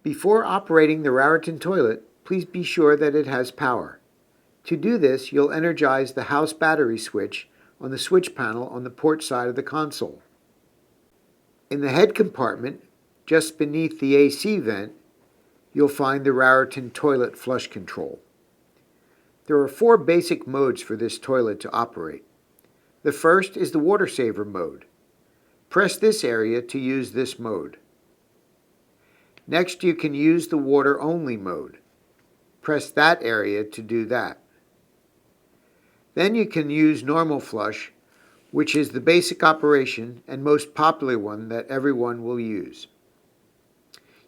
Before operating the Raritan toilet, please be sure that it has power. To do this, you'll energize the house battery switch on the switch panel on the port side of the console. In the head compartment, just beneath the AC vent, you'll find the Raritan toilet flush control. There are 4 basic modes for this toilet to operate. The first is the water saver mode. Press this area to use this mode. Next, you can use the water only mode. Press that area to do that. Then you can use normal flush, which is the basic operation and most popular one that everyone will use.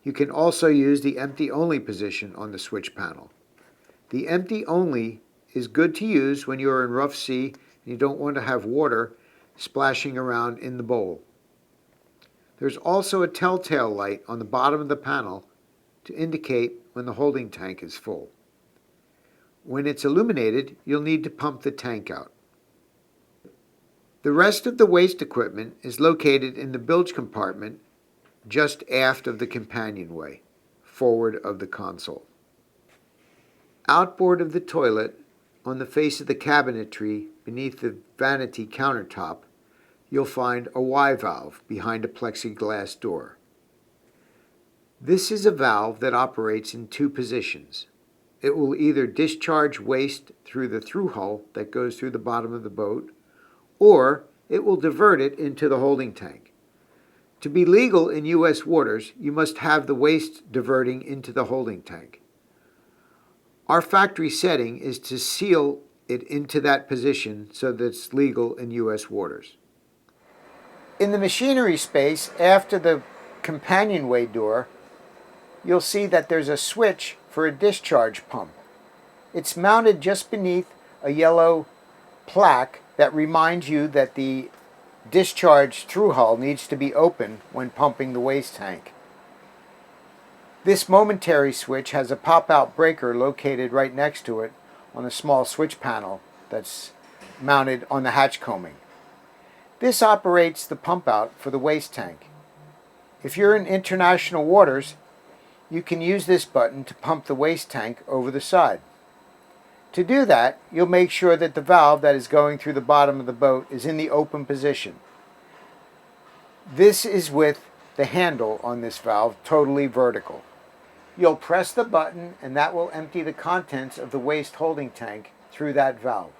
You can also use the empty only position on the switch panel. The empty only is good to use when you are in rough sea and you don't want to have water splashing around in the bowl. There's also a telltale light on the bottom of the panel to indicate when the holding tank is full. When it's illuminated, you'll need to pump the tank out. The rest of the waste equipment is located in the bilge compartment just aft of the companionway, forward of the console. Outboard of the toilet, on the face of the cabinetry beneath the vanity countertop, you'll find a Y valve behind a plexiglass door. This is a valve that operates in 2 positions. It will either discharge waste through the through hull that goes through the bottom of the boat, or it will divert it into the holding tank. To be legal in U.S. waters, you must have the waste diverting into the holding tank. Our factory setting is to seal it into that position so that it's legal in U.S. waters. In the machinery space, after the companionway door, you'll see that there's a switch for a discharge pump. It's mounted just beneath a yellow plaque that reminds you that the discharge through hull needs to be open when pumping the waste tank. This momentary switch has a pop-out breaker located right next to it on a small switch panel that's mounted on the hatch combing. This operates the pump out for the waste tank. If you're in international waters, you can use this button to pump the waste tank over the side. To do that, you'll make sure that the valve that is going through the bottom of the boat is in the open position. This is with the handle on this valve totally vertical. You'll press the button and that will empty the contents of the waste holding tank through that valve.